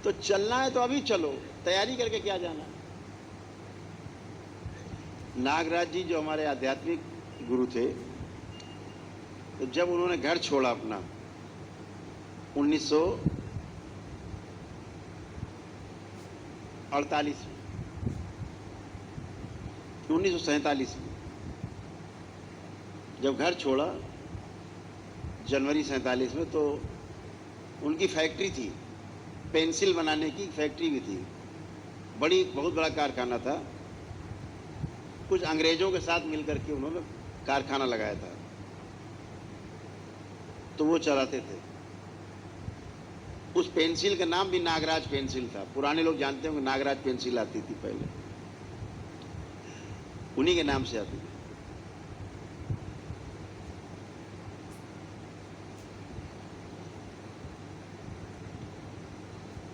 तो चलना है तो अभी चलो, तैयारी करके क्या जाना। नागराज जी जो हमारे आध्यात्मिक गुरु थे, तो जब उन्होंने घर छोड़ा अपना 1947 में, जब घर छोड़ा जनवरी 47 में, तो उनकी फैक्ट्री थी, पेंसिल बनाने की फैक्ट्री भी थी, बहुत बड़ा कारखाना था। कुछ अंग्रेजों के साथ मिलकर के उन्होंने कारखाना लगाया था, तो वो चलाते थे। उस पेंसिल का नाम भी नागराज पेंसिल था। पुराने लोग जानते होंगे नागराज पेंसिल आती थी पहले, उन्हीं के नाम से आती थी।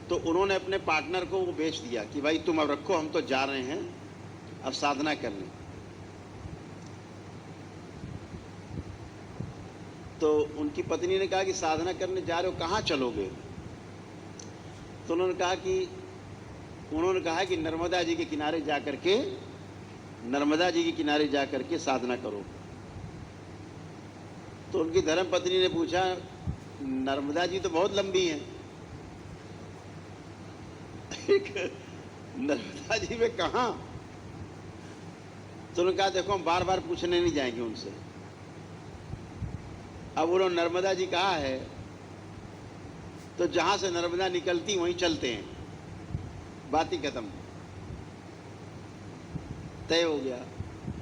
तो उन्होंने अपने पार्टनर को वो बेच दिया कि भाई तुम अब रखो, हम तो जा रहे हैं अब साधना करने। तो उनकी पत्नी ने कहा कि साधना करने जा रहे हो, कहाँ चलोगे? तो उन्होंने कहा कि नर्मदा जी के किनारे जाकर के साधना करो। तो उनकी धर्मपत्नी ने पूछा, नर्मदा जी तो बहुत लंबी हैं, नर्मदा जी में कहाँ? तो उन्होंने कहा देखो हम बार बार पूछने नहीं जाएंगे उनसे। अब उन्होंने नर्मदा जी कहा है तो जहां से नर्मदा निकलती वहीं चलते हैं, बात ही खत्म, तय हो गया।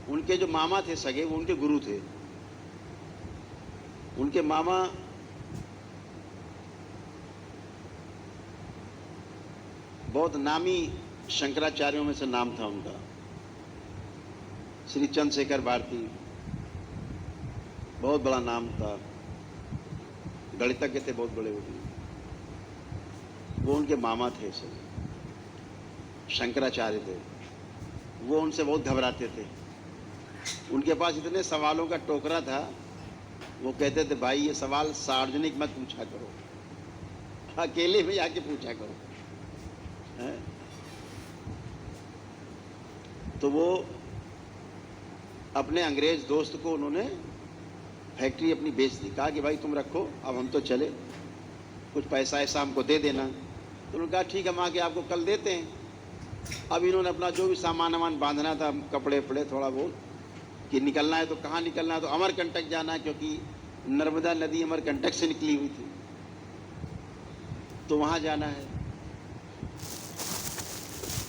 उनके जो मामा थे सगे, वो उनके गुरु थे। उनके मामा बहुत नामी शंकराचार्यों में से नाम था उनका, श्री चंद्रशेखर भारती, बहुत बड़ा नाम था, गणितज्ञ थे बहुत बड़े। वो उनके मामा थे, शंकराचार्य थे। वो उनसे बहुत घबराते थे। उनके पास इतने सवालों का टोकरा था, वो कहते थे भाई ये सवाल सार्वजनिक मत पूछा करो, अकेले में जाके पूछा करो। तो वो अपने अंग्रेज दोस्त को उन्होंने फैक्ट्री अपनी बेच दी। कहा कि भाई तुम रखो, अब हम तो चले, कुछ पैसा ऐसा हमको दे देना। तो उन्होंने कहा ठीक है, हम आके आपको कल देते हैं। अब इन्होंने अपना जो भी सामान बांधना था, कपड़े वपड़े थोड़ा बहुत, कि निकलना है तो कहाँ निकलना है, तो अमरकंटक जाना है, क्योंकि नर्मदा नदी अमरकंटक से निकली हुई थी, तो वहाँ जाना है।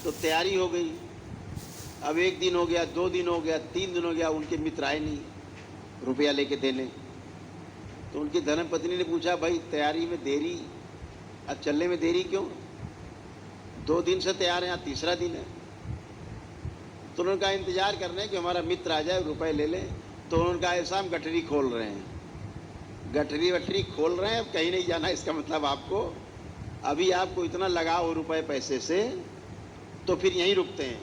तो तैयारी हो गई। अब 1 दिन हो गया, 2 दिन हो गया, 3 दिन हो गया, उनके मित्र आए नहीं रुपया लेके देने। तो उनकी धर्मपत्नी ने पूछा भाई तैयारी में देरी, अब चलने में देरी क्यों? 2 दिन से तैयार हैं, आज तीसरा दिन है। तो उन्होंने कहा इंतजार कर रहे हैं कि हमारा मित्र आ जाए, रुपए ले लें। तो उन्होंने कहा ऐसा हम गठरी खोल रहे हैं, गठरी वठरी खोल रहे हैं, अब कहीं नहीं जाना। इसका मतलब आपको अभी आपको इतना लगाओ रुपए पैसे से, तो फिर यहीं रुकते हैं,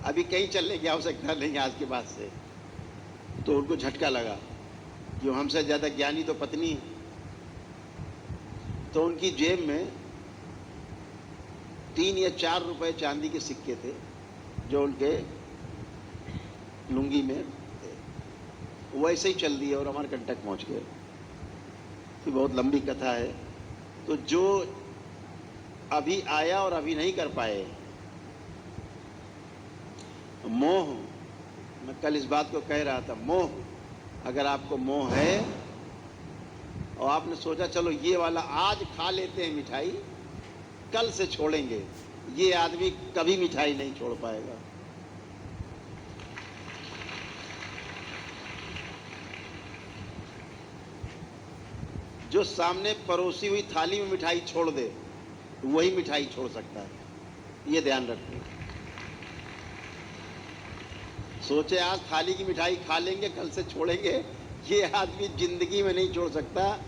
अभी कहीं चलने की आवश्यकता नहीं आज के बाद से। तो उनको झटका लगा कि हमसे ज़्यादा ज्ञानी तो पत्नी है। तो उनकी जेब में 3 या 4 रुपए चांदी के सिक्के थे, जो उनके लुंगी में थे। वैसे ही चल दिए और अमरकंटक पहुंच गए। तो बहुत लंबी कथा है। तो जो अभी आया और अभी नहीं कर पाए, मोह, मैं कल इस बात को कह रहा था, मोह, अगर आपको मोह है और आपने सोचा चलो ये वाला आज खा लेते हैं मिठाई, कल से छोड़ेंगे, ये आदमी कभी मिठाई नहीं छोड़ पाएगा। जो सामने परोसी हुई थाली में मिठाई छोड़ दे, वही मिठाई छोड़ सकता है, ये ध्यान रखना। सोचे आज थाली की मिठाई खा लेंगे, कल से छोड़ेंगे, ये आदमी जिंदगी में नहीं छोड़ सकता।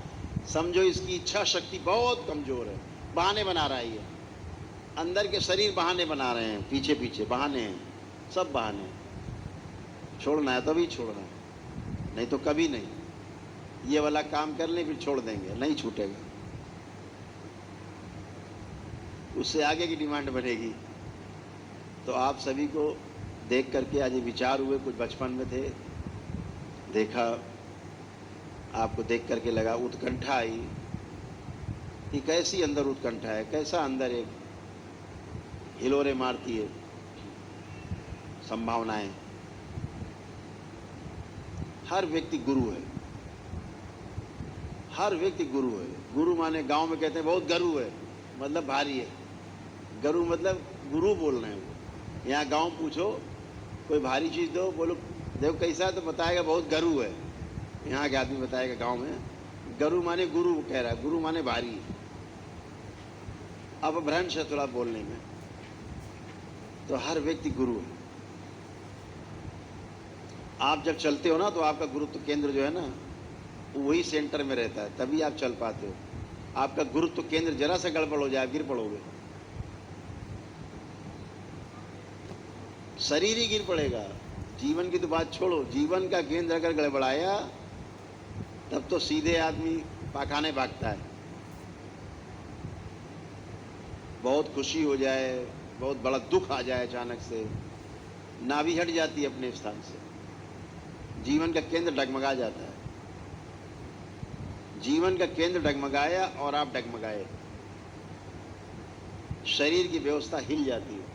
समझो इसकी इच्छा शक्ति बहुत कमजोर है, बहाने बना रहा है ये, अंदर के शरीर बहाने बना रहे हैं, पीछे पीछे बहाने हैं, सब बहाने हैं। छोड़ना है तभी छोड़ना है, नहीं तो कभी नहीं। ये वाला काम कर ले फिर छोड़ देंगे, नहीं छूटेगा। उससे आगे की डिमांड बनेगी। तो आप सभी को देख करके आज ये विचार हुए, कुछ बचपन में थे, देखा, आपको देख करके लगा, उत्कंठा आई कि कैसी अंदर उत्कंठा है, कैसा अंदर एक हिलोरे मारती है संभावनाएं। हर व्यक्ति गुरु है, हर व्यक्ति गुरु है। गुरु माने गांव में कहते हैं बहुत गरु है, मतलब भारी है। गरु मतलब गुरु बोल रहे हैं वो। यहाँ गांव पूछो, कोई भारी चीज दो, बोलो देखो कैसा है, तो बताएगा बहुत गरु है। यहाँ के आदमी बताएगा गांव में गरु माने गुरु कह रहा है, गुरु माने भारी। अब भ्रंश है थोड़ा बोलने में। तो हर व्यक्ति गुरु है। आप जब चलते हो ना तो आपका गुरुत्व केंद्र जो है ना वही सेंटर में रहता है, तभी आप चल पाते हो। आपका गुरुत्व केंद्र जरा सा गड़बड़ हो जाए, गिर पड़ोगे। शरीर ही गिर पड़ेगा, जीवन की तो बात छोड़ो। जीवन का केंद्र अगर गड़बड़ाया तब तो सीधे आदमी पाखाने भागता है। बहुत खुशी हो जाए, बहुत बड़ा दुख आ जाए, अचानक से नाभि हट जाती है अपने स्थान से, जीवन का केंद्र डगमगा जाता है। जीवन का केंद्र डगमगाया और आप डगमगाए, शरीर की व्यवस्था हिल जाती है।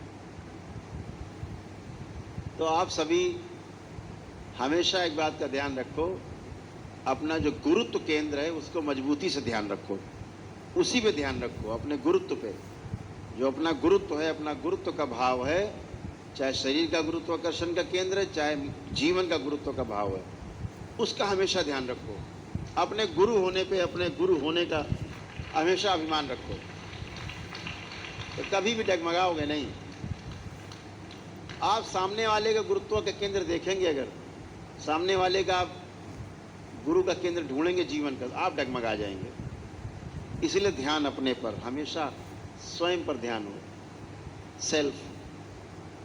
तो आप सभी हमेशा एक बात का ध्यान रखो, अपना जो गुरुत्व केंद्र है उसको मजबूती से ध्यान रखो, उसी पे ध्यान रखो, अपने गुरुत्व पे। जो अपना गुरुत्व है, अपना गुरुत्व का भाव है, चाहे शरीर का गुरुत्वाकर्षण का केंद्र है, चाहे जीवन का गुरुत्व का भाव है, उसका हमेशा ध्यान रखो। अपने गुरु होने पे, अपने गुरु होने का हमेशा अभिमान रखो, तो कभी भी डगमगाओगे नहीं। आप सामने वाले का गुरुत्व का केंद्र देखेंगे, अगर सामने वाले का आप गुरु का केंद्र ढूंढेंगे जीवन का, आप डगमगा जाएंगे। इसलिए ध्यान अपने पर, हमेशा स्वयं पर ध्यान हो, सेल्फ,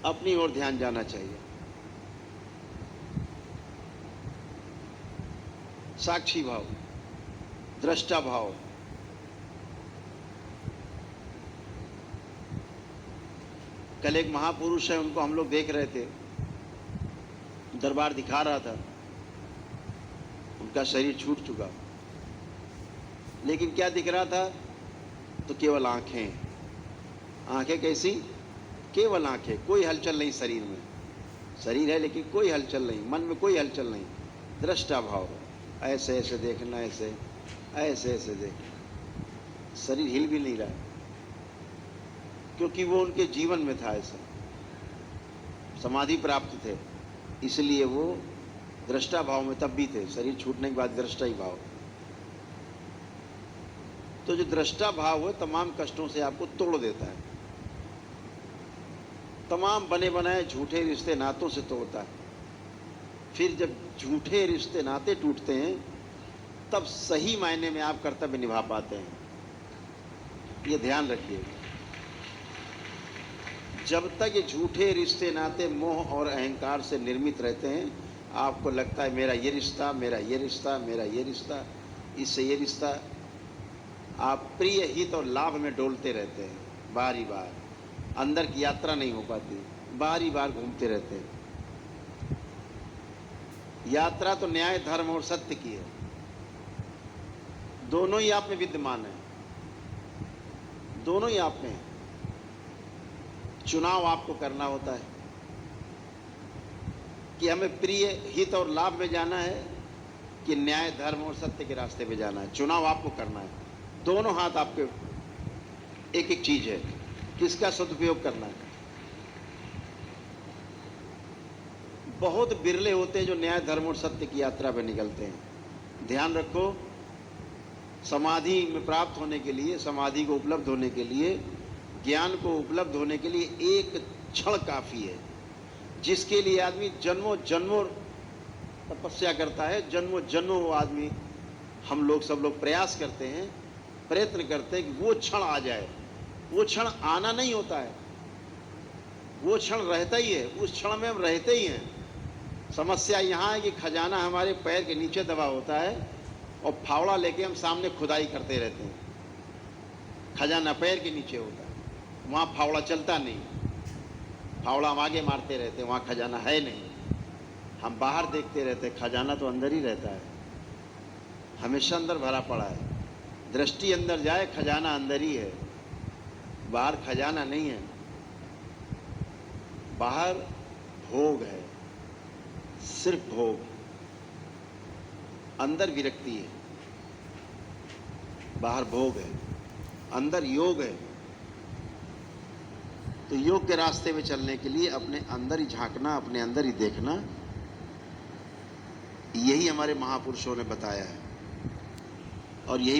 अपनी ओर ध्यान जाना चाहिए। साक्षी भाव, दृष्टा भाव। कल एक महापुरुष है, उनको हम लोग देख रहे थे, दरबार दिखा रहा था, उनका शरीर छूट चुका, लेकिन क्या दिख रहा था, तो केवल आंखें। आंखें कैसी? केवल आंखें, कोई हलचल नहीं शरीर में। शरीर है लेकिन कोई हलचल नहीं, मन में कोई हलचल नहीं। दृष्टा भाव, ऐसे ऐसे देखना, ऐसे ऐसे ऐसे देखना, शरीर हिल भी नहीं रहा है, क्योंकि वो उनके जीवन में था, ऐसा समाधि प्राप्त थे, इसलिए वो दृष्टा भाव में तब भी थे। शरीर छूटने के बाद दृष्टा ही भाव। तो जो दृष्टा भाव है तमाम कष्टों से आपको तोड़ देता है, तमाम बने बनाए झूठे रिश्ते नातों से तोड़ता है। फिर जब झूठे रिश्ते नाते टूटते हैं तब सही मायने में आप कर्तव्य निभा पाते हैं। ये ध्यान रखिए, जब तक ये झूठे रिश्ते नाते मोह और अहंकार से निर्मित रहते हैं, आपको लगता है मेरा ये रिश्ता, मेरा ये रिश्ता, मेरा ये रिश्ता, इससे ये रिश्ता, आप प्रिय हित और लाभ में डोलते रहते हैं। बारी बार अंदर की यात्रा नहीं हो पाती, बारी बार घूमते रहते हैं। यात्रा तो न्याय, धर्म और सत्य की है, दोनों ही आप में विद्यमान है, दोनों ही आप में है। चुनाव आपको करना होता है कि हमें प्रिय हित और लाभ में जाना है कि न्याय, धर्म और सत्य के रास्ते पे जाना है। चुनाव आपको करना है, दोनों हाथ आपके, एक एक चीज है, किसका सदुपयोग करना है। बहुत बिरले होते हैं जो न्याय, धर्म और सत्य की यात्रा पे निकलते हैं। ध्यान रखो, समाधि में प्राप्त होने के लिए, समाधि को उपलब्ध होने के लिए, ज्ञान को उपलब्ध होने के लिए एक क्षण काफी है, जिसके लिए आदमी जन्मों जन्मों तपस्या करता है। जन्मों जन्मों वो आदमी, हम लोग सब लोग प्रयास करते हैं, प्रयत्न करते हैं कि वो क्षण आ जाए। वो क्षण आना नहीं होता है, वो क्षण रहता ही है, उस क्षण में हम रहते ही हैं। समस्या यहाँ है कि खजाना हमारे पैर के नीचे दबा होता है और फावड़ा लेके हम सामने खुदाई करते रहते हैं। खजाना पैर के नीचे होता है, वहाँ फावड़ा चलता नहीं, फावड़ा हम आगे मारते रहते, वहाँ खजाना है नहीं। हम बाहर देखते रहते, खजाना तो अंदर ही रहता है, हमेशा अंदर भरा पड़ा है। दृष्टि अंदर जाए, खजाना अंदर ही है, बाहर खजाना नहीं है। बाहर भोग है, सिर्फ भोग, अंदर विरक्ति है। बाहर भोग है, अंदर योग है। तो योग के रास्ते में चलने के लिए अपने अंदर ही झांकना, अपने अंदर ही देखना, यही हमारे महापुरुषों ने बताया है और यही